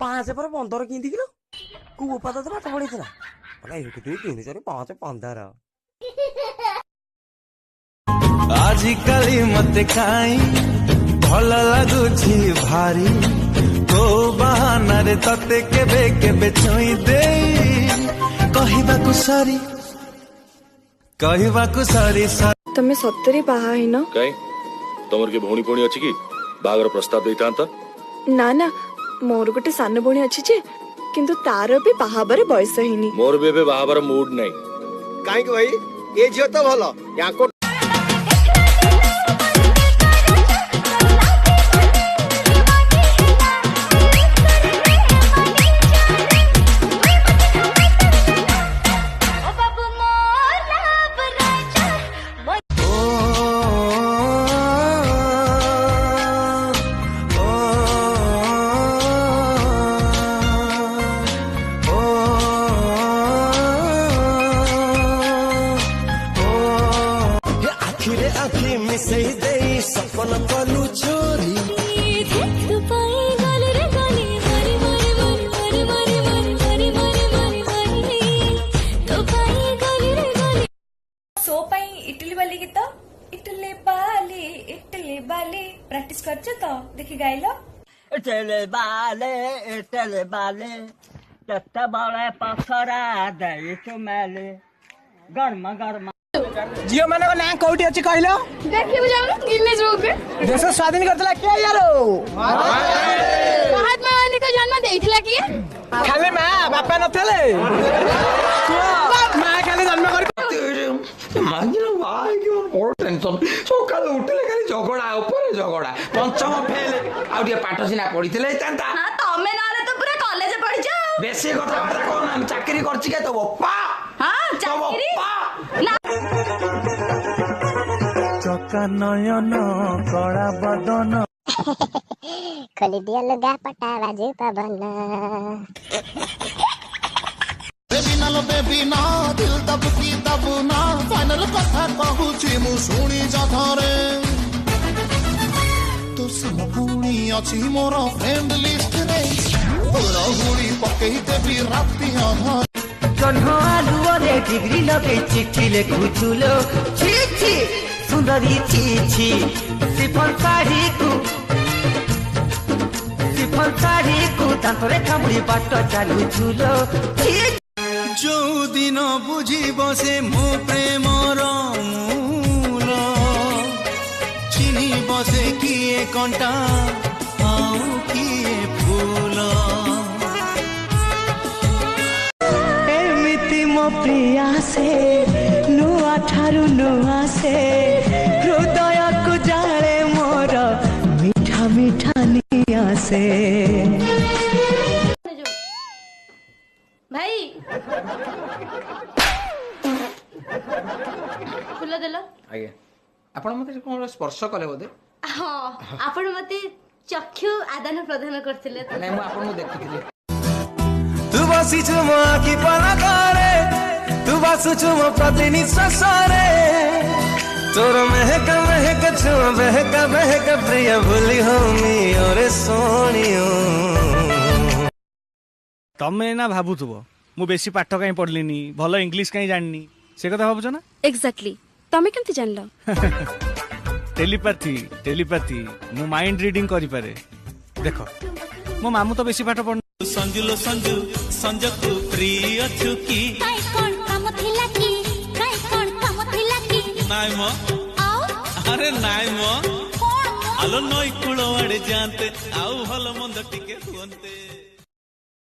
पाँच पर 15 किंती किलो को पता तो पाठ पड़ी थला अरे 1 2 3 4 5 15 आजिकाली मते काई भल लगुछि भारी को बहाना रे तते केबे केबे छुई दे कहबाकु सरी तमे सत्तरी बाहा ही न काई तमर के भौणी भौणी अछि की बागर प्रस्ताव देइतांत ना ना मोर गोटे सान भौणी अछि जे किंतु तार भी बाहाबर बयस हिनी मोर बेबे बाहाबर मूड नै काई के भाई ए झियो तो भलो याको आखी मिसई दे सपन कलु चोरी सो पाई इटली वाली गीत इटली बाली प्रैक्टिस करछ तो देखि गाइलो इटली बाले तत्ता बड़े पखरा दई चुमेले गर्मा गर्मा जियो माने को ना कोठी अछि कहलो देखि बुझाउ गिनीज बुक देश स्वाधीन करतला के यारो महात्मा गांधी को जन्म देइथिला कि खाली मां बापा नथले मां खाली जन्म कर मांगिना भाई की मोर टेंशन सकाल उठले खाली झगड़ा ऊपर झगड़ा पंचम फेल आ दिया पाठ सिना पढितले तांता हां तमे नाले तो पूरा कॉलेज पढ़ि जाओ बेसी কথা कोन हम चाकरी करछि के तो बप्पा हां चाकरी ना चका नयन कड़ा बदन खोली दिया लगा पटा बाजू पवन बेबी ना दिल दबकी दबना फाइनल कथा कहूची मु सुनी जाथरे तो सब पुणी अछि मोर फ्रेंड लिस्ट रे पूरा हुड़ी पकई देबी राती आधार जन्म आलुओ रे डिग्री लगे चिट्ठी लिखुछुलो छी छी सुंदरी छी छी सिफन साड़ी को दांतरे कामुड़ी बाट चालुछुलो छी जो दिन बुझिब से मो प्रेमर मूल चिन्हिब से किए कंटा आउ किए फूल एमिति मो प्रिया से नुआ ठारू नुआ से हृदय को जाले मोर मीठा मीठा निया से भाई फुल देलो आगे आपण मते कोन स्पर्श कले बोदे हां आपण मते चक्षु आदान प्रदान करथिले नै मु आपण देखिथिले तू बसिछु मो आखि पलकरे तू बसुछु मो प्रतिनिश्वास रे तोर महक महक छु बहक प्रिय भूली होमी ओरे सोनियो तमे ना भाबुथबो मु बेसी पाठ काई पढलिनी भलो इंग्लिश काई जाननी से कथा भाबुछ ना एग्जैक्टली तमे केमति जानलो टेलीपैथी मु माइंड रीडिंग करि पारे देखो मो मामू तो बेसी पाठ पढ संजक प्रिय छु की काई कोन काम थिला की नाय मो अरे नाय मो आलो नई कुळवाडे जानते आउ भलो मंद टिके हुनते